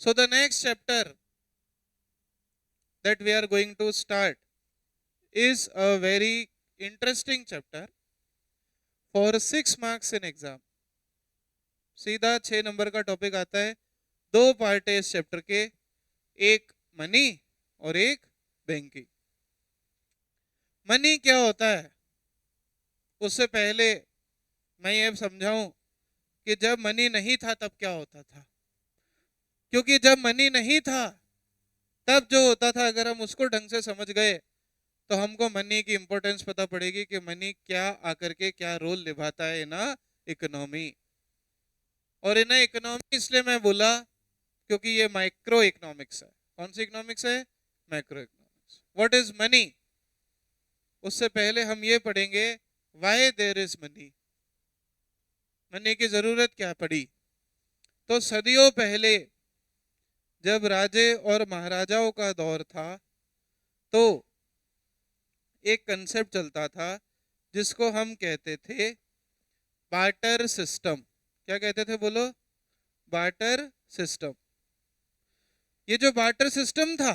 So the next chapter that we are going to start is a very interesting chapter for 6 marks in exam. सीधा 6 number का topic आता है. 2 part है इस chapter के, एक मनी और एक बैंकिंग. मनी क्या होता है उससे पहले मैं ये समझाऊं कि जब मनी नहीं था तब क्या होता था. क्योंकि जब मनी नहीं था तब जो होता था, अगर हम उसको ढंग से समझ गए तो हमको मनी की इंपॉर्टेंस पता पड़ेगी कि मनी क्या आकर के क्या रोल निभाता है इन इकोनॉमी. और इन इकोनॉमी इसलिए मैं बोला क्योंकि ये माइक्रो इकोनॉमिक्स है. कौन सी इकोनॉमिक्स है? Macro economics. What is money? उससे पहले हम ये पढ़ेंगे why there is money. Money की जरूरत क्या पड़ी. तो सदियों पहले जब राजे और महाराजाओं का दौर था तो एक कंसेप्ट चलता था जिसको हम कहते थे बार्टर सिस्टम. क्या कहते थे बोलो? Barter system. ये जो बार्टर सिस्टम था,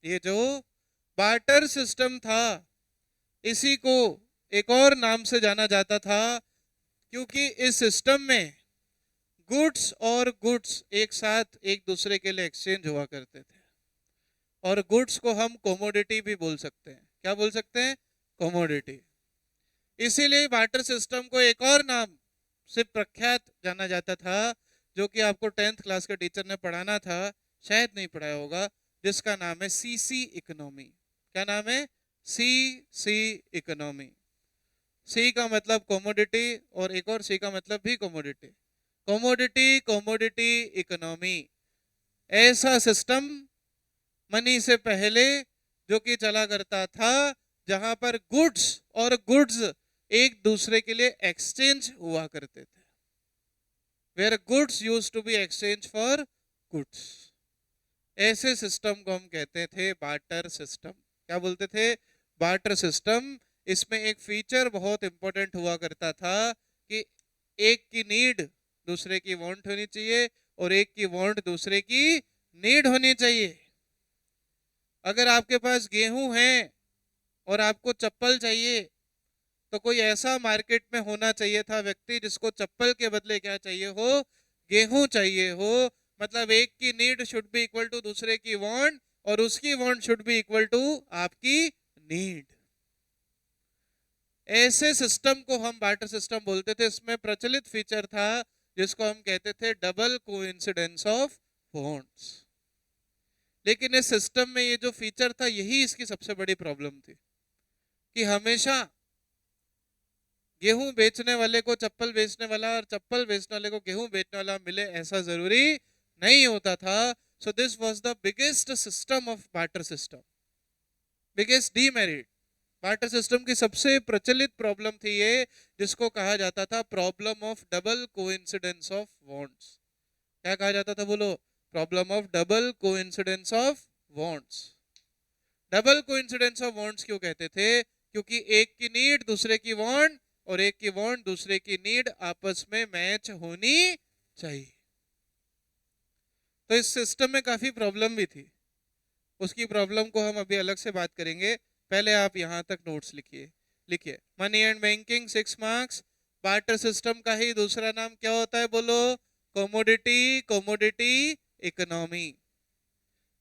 ये जो बार्टर सिस्टम था, इसी को एक और नाम से जाना जाता था क्योंकि इस सिस्टम में गुड्स और गुड्स एक साथ एक दूसरे के लिए एक्सचेंज हुआ करते थे. और गुड्स को हम कोमोडिटी भी बोल सकते हैं. क्या बोल सकते हैं? कोमोडिटी. इसीलिए बार्टर सिस्टम को एक और नाम से प्रख्यात जाना जाता था जो कि आपको 10th क्लास के टीचर ने पढ़ाना था, शायद नहीं पढ़ाया होगा, जिसका नाम है सीसी इकोनॉमी. क्या नाम है? सी इकोनॉमी. सी का मतलब कोमोडिटी और एक और सी का मतलब भी कोमोडिटी. Commodity commodity economy. ऐसा सिस्टम मनी से पहले जो कि चला करता था जहां पर गुड्स और गुड्स एक दूसरे के लिए एक्सचेंज हुआ करते थे. Where goods use to be exchange for goods. ऐसे सिस्टम को हम कहते थे बार्टर सिस्टम. क्या बोलते थे? Barter system. इसमें एक फीचर बहुत इंपॉर्टेंट हुआ करता था कि एक की नीड दूसरे की वांट होनी चाहिए और एक की वांट दूसरे की नीड होनी चाहिए. अगर आपके पास गेहूं है और आपको चप्पल चाहिए तो कोई ऐसा मार्केट में होना चाहिए था व्यक्ति जिसको चप्पल के बदले क्या चाहिए हो? गेहूं चाहिए हो. मतलब एक की need should be equal to दूसरे की वांट और उसकी want should be equal to आपकी नीड. ऐसे सिस्टम को हम बार्टर सिस्टम बोलते थे. इसमें प्रचलित फीचर था जिसको हम कहते थे डबल कोइंसिडेंस ऑफ वांट्स. लेकिन इस सिस्टम में ये जो फीचर था यही इसकी सबसे बड़ी प्रॉब्लम थी कि हमेशा गेहूं बेचने वाले को चप्पल बेचने वाला और चप्पल बेचने वाले को गेहूं बेचने वाला मिले ऐसा जरूरी नहीं होता था. So this was the biggest system of barter system. Biggest demerit. Barter system की सबसे प्रचलित प्रॉब्लम थी ये, जिसको कहा जाता था problem of double coincidence of wants. क्या कहा जाता था बोलो? Problem of double coincidence of wants. Double coincidence of wants क्यों कहते थे? क्योंकि एक की नीड दूसरे की वांट और एक की वांट दूसरे की नीड आपस में मैच होनी चाहिए. तो इस सिस्टम में काफी प्रॉब्लम भी थी. उसकी प्रॉब्लम को हम अभी अलग से बात करेंगे. पहले आप यहां तक नोट्स लिखिए. लिखिए money and banking 6 marks. Barter system का ही दूसरा नाम क्या होता है बोलो? Commodity commodity economy.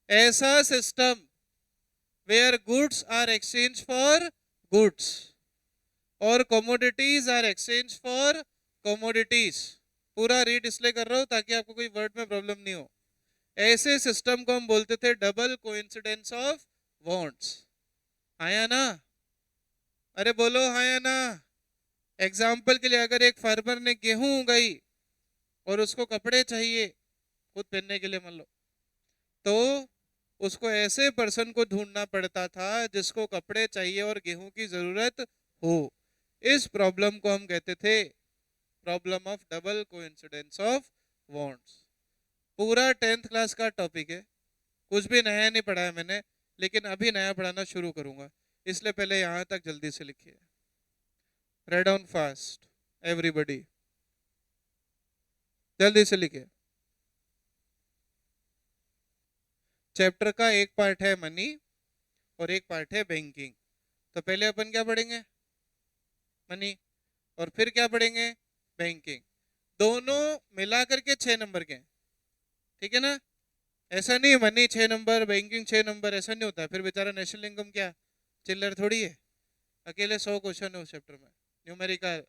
ऐसा system where goods are exchange for goods और commodities are exchange for commodities. पूरा रीड इसलिए कर रहा हूं ताकि आपको कोई वर्ड में प्रॉब्लम नहीं हो. ऐसे सिस्टम को हम बोलते थे डबल कोइंसिडेंस ऑफ वांट्स. आया ना? अरे बोलो हाँ या ना. एग्जाम्पल के लिए अगर एक फार्मर ने गेहूं उगाई और उसको कपड़े चाहिए खुद पहनने के लिए मान लो, तो उसको ऐसे पर्सन को ढूंढना पड़ता था जिसको कपड़े चाहिए और गेहूं की जरूरत हो. इस प्रॉब्लम को हम कहते थे problem of double coincidence of wants. पूरा 10th क्लास का टॉपिक है. कुछ भी नया नहीं पढ़ाया मैंने, लेकिन अभी नया पढ़ाना शुरू करूंगा, इसलिए पहले यहां तक जल्दी से लिखिए. Write down fast everybody. जल्दी से लिखिए. चैप्टर का एक पार्ट है मनी और एक पार्ट है बैंकिंग। तो पहले अपन क्या पढ़ेंगे? मनी। और फिर क्या पढ़ेंगे? बैंकिंग। दोनों मिला करके 6 नंबर के हैं, ठीक है ना? ऐसा नहीं मनी 6 नंबर बैंकिंग 6 नंबर, ऐसा नहीं होता। फिर बेचारा नेशनल इनकम क्या चिल्लर थोड़ी है। अकेले 100 क्वेश्चन है उस चैप्टर में न्यूमेरिकल।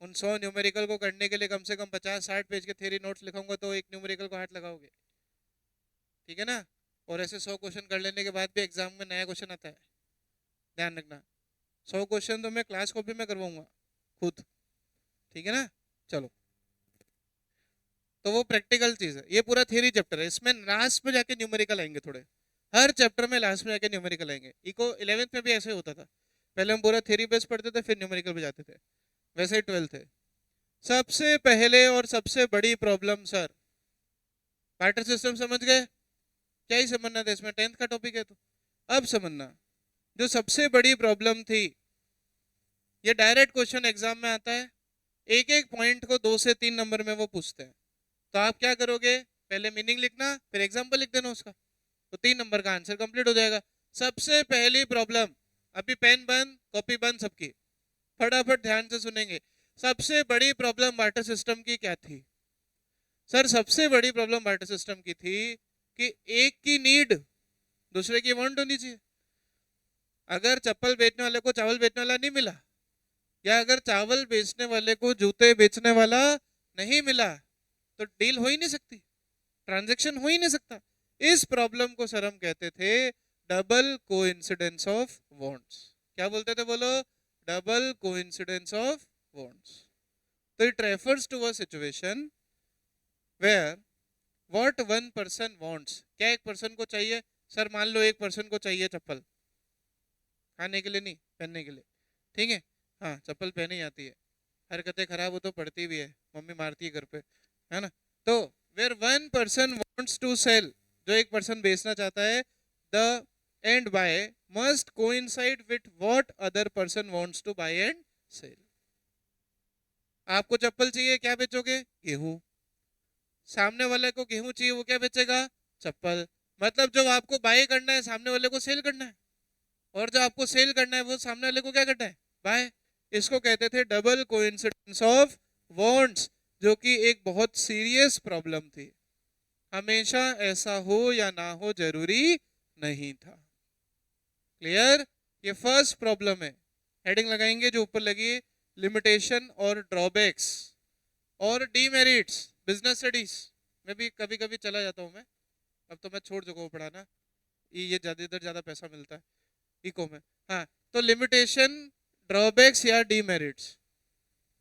उन 100 न्यूमेरिकल को करने के लिए कम से कम 50-60 पेज के थ्योरी नोट्स लिखाऊंगा तो एक न्यूमेरिकल को हाथ लगाओगे, ठीक है ना? और ऐसे 100 क्वेश्चन कर लेने के बाद भी एग्जाम में नया क्वेश्चन आता है, ध्यान रखना। 100 क्वेश्चन तो मैं क्लास कॉपी में करवाऊंगा खुद, ठीक है ना? चलो, तो वो प्रैक्टिकल चीज है। ये पूरा थ्योरी चैप्टर है, इसमें लास्ट में जाके न्यूमेरिकल आएंगे थोड़े। हर चैप्टर में लास्ट में जाके न्यूमेरिकल आएंगे। इको 11th में भी ऐसे होता था, पहले हम पूरा थ्योरी बेस पढ़ते थे फिर न्यूमेरिकल पे जाते थे, वैसे ही 12th है। सबसे पहले और सबसे बड़ी प्रॉब्लम सर, बार्टर सिस्टम समझ गए? क्या ही समझना था इसमें, 10th का टॉपिक है तो। अब समझना, जो सबसे बड़ी प्रॉब्लम थी, ये डायरेक्ट क्वेश्चन एग्जाम में आता है। एक एक पॉइंट को 2 से 3 नंबर में वो पूछते हैं। तो आप क्या करोगे? पहले मीनिंग लिखना, फिर एग्जाम्पल लिख देना उसका, तो 3 नंबर का आंसर कंप्लीट हो जाएगा। सबसे पहली प्रॉब्लम, अभी पेन बंद कॉपी बंद सबकी, फटाफट ध्यान से सुनेंगे। सबसे बड़ी प्रॉब्लम वाटर सिस्टम की क्या थी? सर सबसे बड़ी प्रॉब्लम वाटर सिस्टम की थी कि एक की नीड दूसरे की वांट होनी चाहिए। अगर चप्पल बेचने वाले को चावल बेचने वाला नहीं मिला, या अगर चावल बेचने वाले को जूते बेचने वाला नहीं मिला, तो डील हो ही नहीं सकती, ट्रांजैक्शन हो ही नहीं सकता। इस प्रॉब्लम को सर हम कहते थे डबल कोइंसिडेंस ऑफ वांट्स। क्या बोलते थे बोलो? Double coincidence of wants. तो it refers to a situation where what one person wants, क्या एक पर्सन को चाहिए? सर मान लो एक पर्सन को चाहिए चप्पल, खाने के लिए नहीं, पहनने के लिए, ठीक है? हाँ चप्पल पहनी जाती है, हरकतें खराब हो तो पड़ती भी है, मम्मी मारती है घर पे, है ना? तो where one person wants to sell, जो एक पर्सन बेचना चाहता है, the end buy must coincide with what other person wants to buy and sell. आपको चप्पल चाहिए, क्या बेचोगे? गेहूं। सामने वाले को गेहूं चाहिए, वो क्या बेचेगा? चप्पल। मतलब जो आपको बाय करना है सामने वाले को सेल करना है, और जो आपको सेल करना है वो सामने वाले को क्या करना है? बाय। इसको कहते थे डबल कोइंसिडेंस ऑफ वांट्स, जो कि एक बहुत सीरियस प्रॉब्लम थी। हमेशा ऐसा हो या ना हो जरूरी नहीं था। क्लियर? ये फर्स्ट प्रॉब्लम है। हेडिंग लगाएंगे जो ऊपर लगी, लिमिटेशन और ड्रॉबैक्स और डीमेरिट्स। बिजनेस स्टडीज में भी कभी कभी चला जाता हूँ मैं, अब तो मैं छोड़ चुका हूँ पढ़ाना, ये ज्यादा इधर ज्यादा पैसा मिलता है इको में। हाँ, तो लिमिटेशन, ड्रॉबैक्स या डीमेरिट्स,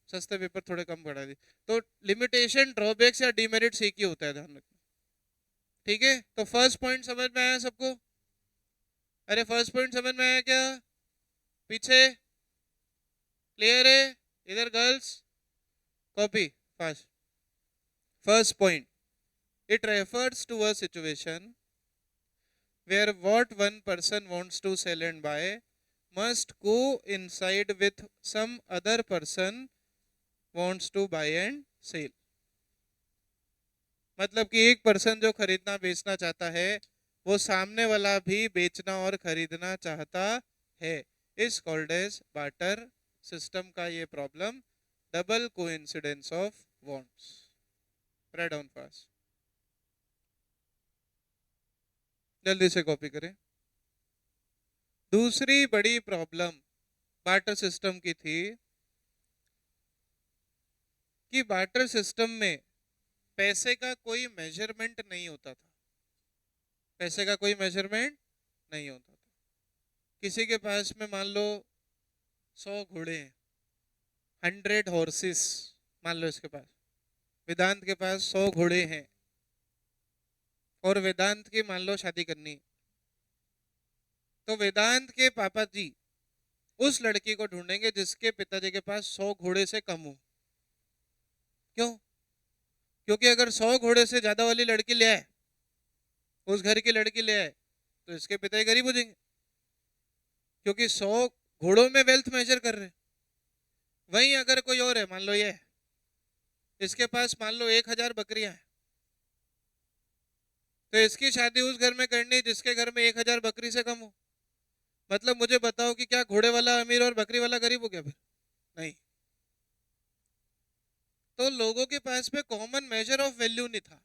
सस्ते पेपर थोड़े कम पढ़ा दी। तो लिमिटेशन, ड्रॉबैक्स या डीमेरिट्स एक ही होता है, ध्यान रखना, ठीक है? तो फर्स्ट पॉइंट समझ में आया सबको? अरे फर्स्ट पॉइंट समझ में आया क्या? पीछे क्लियर है? इधर girls copy fast. First point, it refers to a situation where what one person wants to sell and buy must coincide with some other person wants to buy and sell। मतलब कि एक person जो खरीदना बेचना चाहता है, वो सामने वाला भी बेचना और खरीदना चाहता है। इस कॉल्ड एज बार्टर सिस्टम का ये problem, double coincidence of wants. Write down fast, जल्दी से कॉपी करें। दूसरी बड़ी प्रॉब्लम बार्टर सिस्टम की थी कि बार्टर सिस्टम में पैसे का कोई मेजरमेंट नहीं होता था। पैसे का कोई मेजरमेंट नहीं होता था। किसी के पास में मान लो 100 घोड़े हैं, 100 हॉर्सेस मान लो इसके पास। वेदांत के पास 100 घोड़े हैं और वेदांत की मान लो शादी करनी है। तो वेदांत के पापा जी उस लड़की को ढूंढेंगे जिसके पिताजी के पास 100 घोड़े से कम हो। क्यों? क्योंकि अगर 100 घोड़े से ज्यादा वाली लड़की ले आए, उस घर की लड़की ले आए, तो इसके पिताजी गरीब हो जाएंगे, क्योंकि 100 घोड़ों में वेल्थ मेजर कर रहे हैं। वहीं अगर कोई और है, मान लो ये, इसके पास मान लो 1000 बकरियां हैं, तो इसकी शादी उस घर में करनी जिसके घर में 1,000 बकरी से कम हो। मतलब मुझे बताओ कि क्या घोड़े वाला अमीर और बकरी वाला गरीब हो गया फिर? नहीं। तो लोगों के पास में कॉमन मेजर ऑफ वैल्यू नहीं था।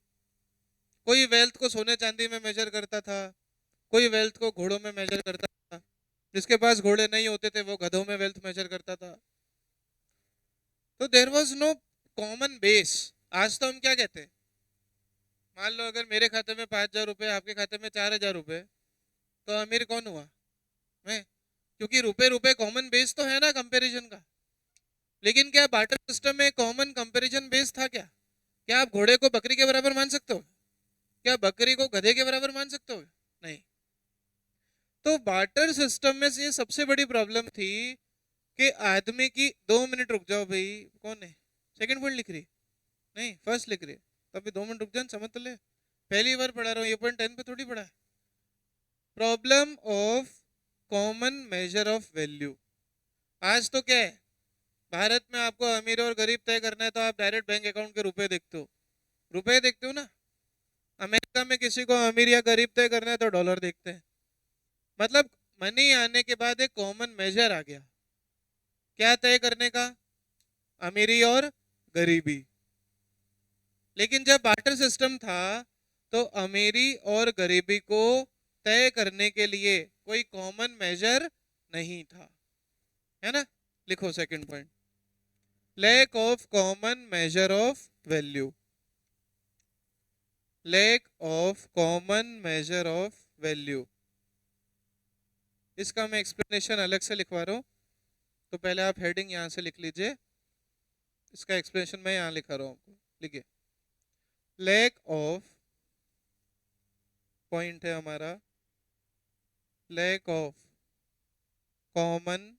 कोई वेल्थ को सोने चांदी में मेजर करता था, कोई वेल्थ को घोड़ों में मेजर करता था, जिसके पास घोड़े नहीं होते थे वो गधों में वेल्थ मेजर करता था। तो there was no common base. आज तो हम क्या कहते हैं, मान लो अगर मेरे खाते में 5,000 रुपए, आपके खाते में 4,000 रुपए, तो अमीर कौन हुआ? मैं। क्योंकि रुपए रुपए कॉमन बेस तो है ना कंपैरिजन का। लेकिन क्या बार्टर सिस्टम में कॉमन कंपैरिजन बेस था क्या? क्या आप घोड़े को बकरी के बराबर मान सकते हो? क्या बकरी को गधे के बराबर मान सकते हो? नहीं। तो बार्टर सिस्टम में से ये सबसे बड़ी प्रॉब्लम थी कि आदमी की, 2 मिनट रुक जाओ भाई। कौन है? सेकंड पॉइंट लिख रही? नहीं, फर्स्ट लिख रही है। तो अभी 2 मिनट रुक जाए, समझ तो ले। पहली बार पढ़ा रहा हूँ, ये पॉइंट 10 पे थोड़ी पढ़ा है। Problem of common measure of value. आज तो क्या है, भारत में आपको अमीर और गरीब तय करना है तो आप डायरेक्ट बैंक अकाउंट के रुपए देखते हो। रुपए देखते हो ना। अमेरिका में किसी को अमीर या गरीब तय करना है तो डॉलर देखते हैं। मतलब मनी आने के बाद एक कॉमन मेजर आ गया। क्या तय करने का? अमीरी और गरीबी। लेकिन जब बार्टर सिस्टम था तो अमीरी और गरीबी को तय करने के लिए कोई कॉमन मेजर नहीं था। है ना? लिखो second point, lack of common measure of value. Lack of common measure of value. इसका मैं एक्सप्लेनेशन अलग से लिखवा रहा हूँ, तो पहले आप हेडिंग यहाँ से लिख लीजिए। इसका एक्सप्लेनेशन मैं यहाँ लिखा रहा हूँ आपको, लिखिए। लैक ऑफ, पॉइंट है हमारा, lack of common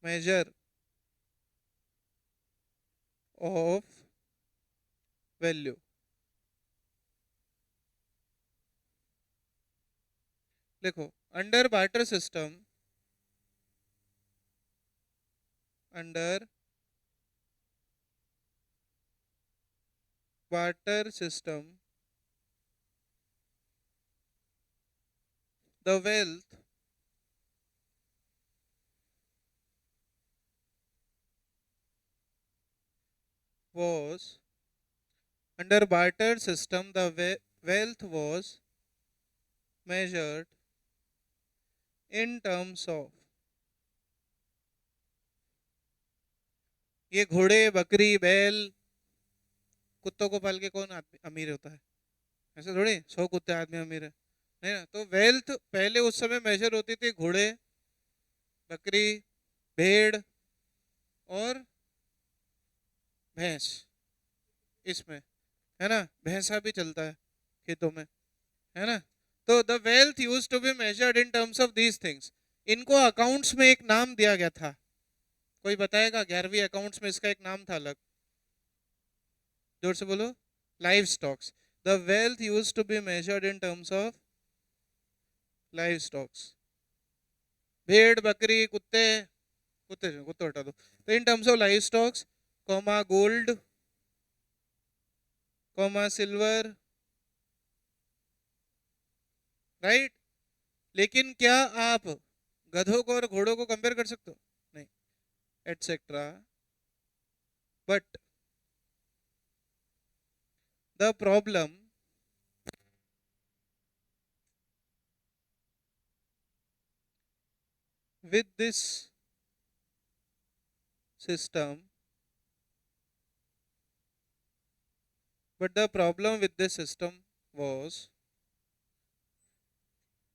measure of value. देखो, under barter system, under barter system, the wealth was, under barter system the wealth was measured in terms of, ये घोड़े बकरी बैल कुत्तों को पाल के कौन आदमी अमीर होता है? ऐसे थोड़ी 100 कुत्ते आदमी अमीर है, नहीं ना। तो वेल्थ पहले उस समय मेजर होती थी घोड़े, बकरी, भेड़ और भैंस, इसमें, है ना। भैंसा भी चलता है खेतों में, है ना। तो the wealth use to be measured in terms of these things. इनको अकाउंट्स में एक नाम दिया गया था। कोई बताएगा? 11वीं अकाउंट्स में इसका एक नाम था अलग। जोर से बोलो। Live stocks. The wealth use to be measured in terms of live stocks. भेड़ बकरी कुत्ते, कुत्ते कुत्ते हटा दो। तो in terms of live stocks, comma gold, comma silver, right. लेकिन क्या आप गधों को और घोड़ों को कंपेयर कर सकते हो? नहीं, etcetera. But the problem with this system, but the problem with this system was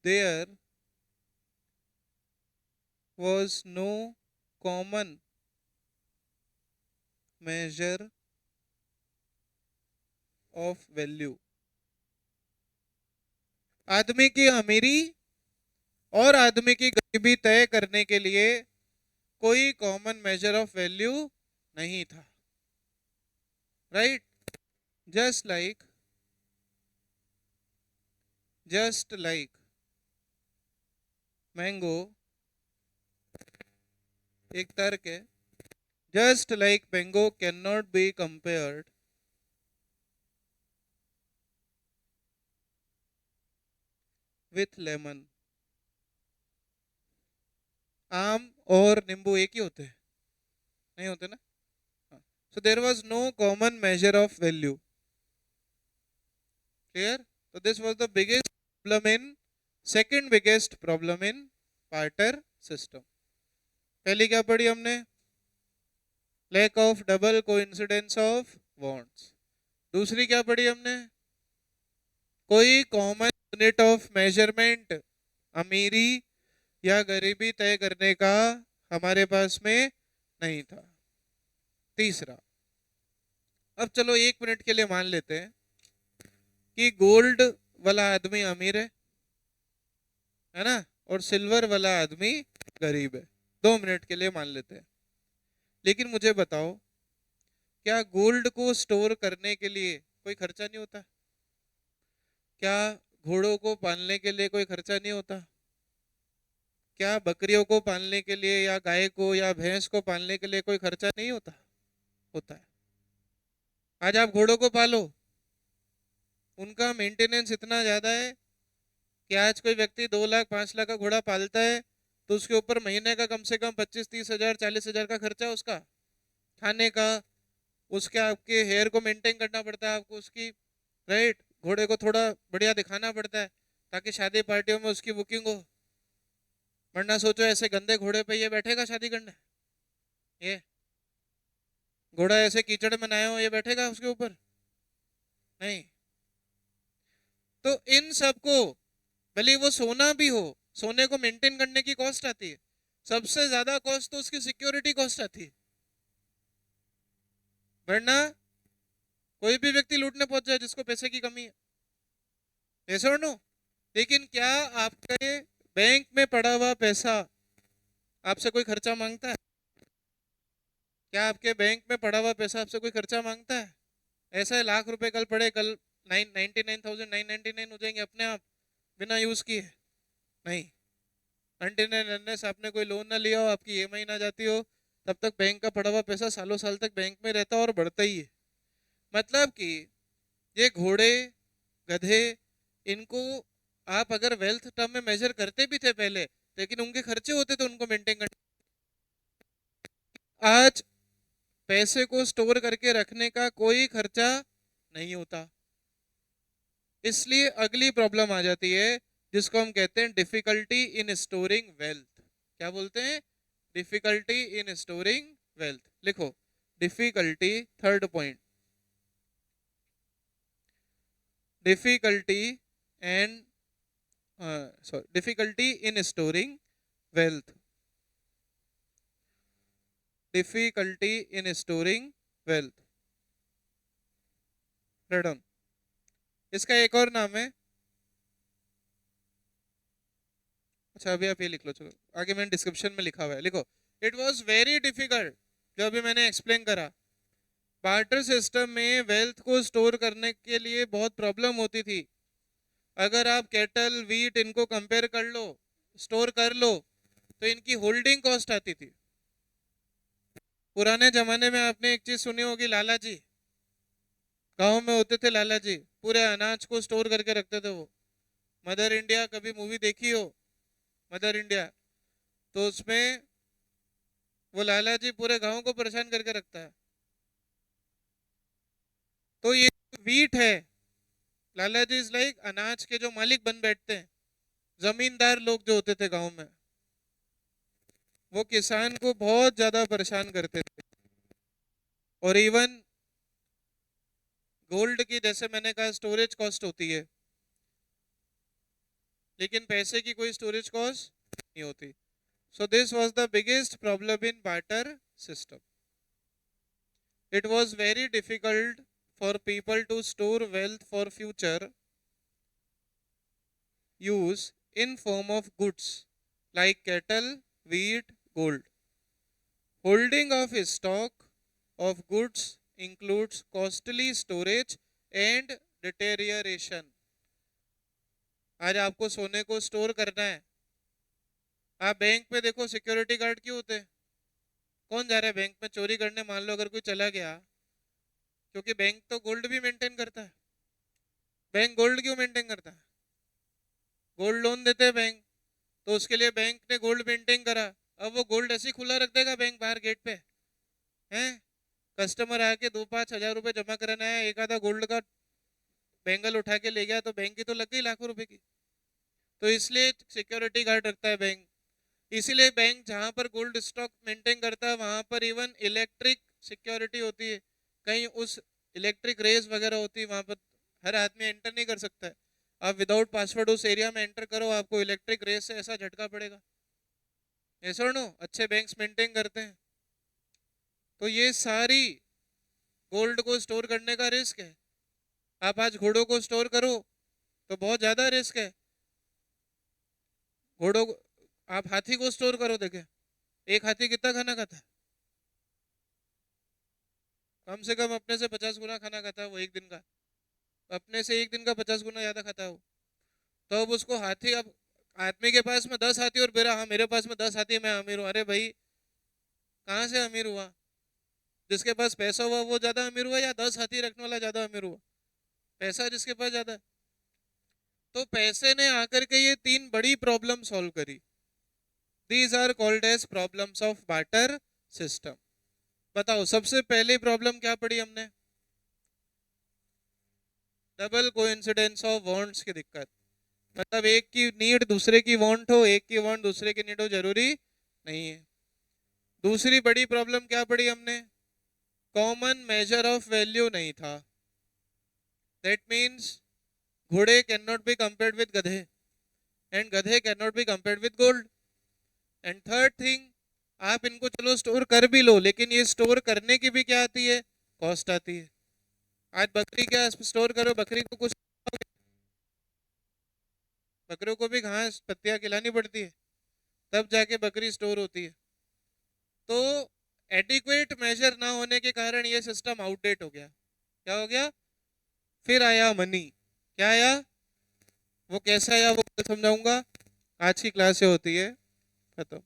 there was no common measure of value. आदमी की अमीरी और आदमी की गरीबी तय करने के लिए कोई कॉमन मेजर ऑफ वैल्यू नहीं था, right. Just like, just like mango, एक तर्क है, just like mango can not be compared with lemon. आम और नींबू एक ही होते हैं? नहीं होते ना। So there was no common measure of value. Clear? तो this was the biggest problem in, second biggest problem in barter system. पहली क्या पढ़ी हमने? Lack of double coincidence of bonds. दूसरी क्या पढ़ी हमने? कोई कॉमन यूनिट ऑफ मेजरमेंट, अमीरी या गरीबी तय करने का हमारे पास में नहीं था। तीसरा, अब चलो 1 मिनट के लिए मान लेते हैं कि गोल्ड वाला आदमी अमीर है ना, और सिल्वर वाला आदमी गरीब है। 2 मिनट के लिए मान लेते हैं। लेकिन मुझे बताओ, क्या गोल्ड को स्टोर करने के लिए कोई खर्चा नहीं होता? क्या घोड़ों को पालने के लिए कोई खर्चा नहीं होता? क्या बकरियों को पालने के लिए या गाय को या भैंस को पालने के लिए कोई खर्चा नहीं होता? होता है। आज आप घोड़ों को पालो, उनका मेंटेनेंस इतना ज्यादा है कि आज कोई व्यक्ति 2 लाख 5 लाख का घोड़ा पालता है तो उसके ऊपर महीने का कम से कम 25-30 हजार 40 हजार का खर्चा, उसका खाने का, उसके आपके हेयर को मेंटेन करना पड़ता है आपको उसकी, राइट? घोड़े को थोड़ा बढ़िया दिखाना पड़ता है ताकि शादी पार्टियों में उसकी बुकिंग हो। वरना सोचो ऐसे गंदे घोड़े पे ये बैठेगा शादी करने? ये घोड़ा ऐसे कीचड़ में नहाया हो, ये बैठेगा उसके ऊपर? नहीं। तो इन सबको, भले वो सोना भी हो, सोने को मेंटेन करने की कॉस्ट आती है। सबसे ज्यादा कॉस्ट तो उसकी सिक्योरिटी कॉस्ट आती है। वरना कोई भी व्यक्ति लूटने पहुंच जाए जिसको पैसे की कमी है, ऐसा और नो। लेकिन क्या आपके बैंक में पड़ा हुआ पैसा आपसे कोई खर्चा मांगता है? क्या आपके बैंक में पड़ा हुआ पैसा आपसे कोई खर्चा मांगता है? ऐसा है, लाख रुपए कल पड़े, कल 99,999 हो जाएंगे अपने आप बिना यूज किए? नहीं। अनटिल आपने कोई लोन ना लिया हो, आपकी ईएमआई ना जाती हो, तब तक बैंक का पड़ा हुआ पैसा सालों साल तक बैंक में रहता और बढ़ता ही है। मतलब कि ये घोड़े, गधे, इनको आप अगर वेल्थ टर्म में मेजर करते भी थे पहले, लेकिन उनके खर्चे होते थे उनको मेंटेन करने। आज पैसे को स्टोर करके रखने का कोई खर्चा नहीं होता। इसलिए अगली प्रॉब्लम आ जाती है जिसको हम कहते हैं डिफिकल्टी इन स्टोरिंग वेल्थ। क्या बोलते हैं? Difficulty in storing wealth. लिखो difficulty, third point, difficulty and sorry difficulty in storing wealth. Difficulty in storing wealth, read. इसका एक और नाम है, अच्छा अभी आप ये लिख लो, चलो आगे मैंने डिस्क्रिप्शन में लिखा हुआ है, लिखो इट वॉज वेरी डिफिकल्ट। जो अभी मैंने एक्सप्लेन करा, बार्टर सिस्टम में वेल्थ को स्टोर करने के लिए बहुत प्रॉब्लम होती थी। अगर आप कैटल, वीट इनको कंपेयर कर लो, स्टोर कर लो, तो इनकी होल्डिंग कॉस्ट आती थी। पुराने जमाने में आपने एक चीज सुनी होगी, लाला जी। गाँव में होते थे लाला जी, पूरे अनाज को स्टोर करके रखते थे वो। मदर इंडिया कभी मूवी देखी हो, मदर इंडिया, तो उसमें वो लाला जी पूरे गांव को परेशान करके रखता है। तो ये वीट है, लाला जी इज लाइक अनाज के जो मालिक बन बैठते हैं, जमींदार लोग जो होते थे गांव में, वो किसान को बहुत ज्यादा परेशान करते थे। और इवन गोल्ड की, जैसे मैंने कहा, स्टोरेज कॉस्ट होती है, लेकिन पैसे की कोई स्टोरेज कॉस्ट नहीं होती। So this was the biggest problem in barter system. It was very difficult for people to store wealth for future use in form of goods like cattle, wheat, gold. Holding of stock of goods includes costly storage and deterioration. आज आपको सोने को store करना है, आप bank पे देखो security guard क्यों होते हैं? कौन जा रहा है बैंक में चोरी करने? मान लो अगर कोई चला गया, क्योंकि बैंक तो गोल्ड भी मेंटेन करता है। बैंक गोल्ड क्यों मेंटेन करता है? गोल्ड लोन देते हैं बैंक, तो उसके लिए बैंक ने गोल्ड पेंटिंग करा। अब वो गोल्ड ऐसे ही खुला रख देगा बैंक बाहर गेट पे? हैं? कस्टमर आके 2-5 हजार रुपए जमा कराना है, एक आधा गोल्ड का बैंगल उठा के ले गया तो बैंक की तो लग गई लाखों रुपए की। तो इसलिए सिक्योरिटी गार्ड रखता है बैंक। इसीलिए बैंक जहां पर गोल्ड स्टॉक मेंटेन करता है वहां पर इवन इलेक्ट्रिक सिक्योरिटी होती है। कहीं उस इलेक्ट्रिक रेस वगैरह होती है वहां पर हर आदमी एंटर नहीं कर सकता है। आप विदाउट पासवर्ड उस एरिया में एंटर करो, आपको इलेक्ट्रिक रेस से ऐसा झटका पड़ेगा। ऐसा नो अच्छे बैंक्स मेंटेन करते हैं। तो ये सारी गोल्ड को स्टोर करने का रिस्क है। आप आज घोड़ों को स्टोर करो तो बहुत ज्यादा रिस्क है। घोड़ों को, आप हाथी को स्टोर करो, देखे एक हाथी कितना खाना खाता है? कम से कम अपने से 50 गुना खाना खाता है वो एक दिन का। अपने से एक दिन का 50 गुना ज्यादा खाता है वो। तो अब उसको हाथी, अब आदमी के पास में 10 हाथी और मेरा, हाँ मेरे पास में 10 हाथी, मैं अमीर हूँ। अरे भाई कहाँ से अमीर हुआ? जिसके पास पैसा हुआ वो ज्यादा अमीर हुआ या 10 हाथी रखने वाला ज्यादा अमीर हुआ? पैसा जिसके पास ज्यादा है। तो पैसे ने आकर के ये 3 बड़ी प्रॉब्लम सॉल्व करी। These are called as problems of barter system. बताओ सबसे पहली प्रॉब्लम क्या पढ़ी हमने? डबल कोइंसिडेंस ऑफ वांट्स की दिक्कत। मतलब एक की नीड दूसरे की वांट हो, एक की वांट दूसरे की नीड हो, जरूरी नहीं है। दूसरी बड़ी प्रॉब्लम क्या पढ़ी हमने? कॉमन मेजर ऑफ वैल्यू नहीं था। दैट मीन्स घोड़े can not be compared with गधे एंड गधे can not be compared with gold. And third thing, आप इनको चलो स्टोर कर भी लो, लेकिन ये स्टोर करने की भी क्या आती है? कॉस्ट आती है। आज बकरी क्या स्टोर करो, बकरी को कुछ, बकरियों को भी घास पत्तियां खिलानी पड़ती है, तब जाके बकरी स्टोर होती है। तो एडिक्वेट मेजर ना होने के कारण ये सिस्टम आउटडेट हो गया। क्या हो गया? फिर आया मनी। क्या आया? वो कैसा आया वो समझाऊंगा। आज की क्लास से होती है खत्म।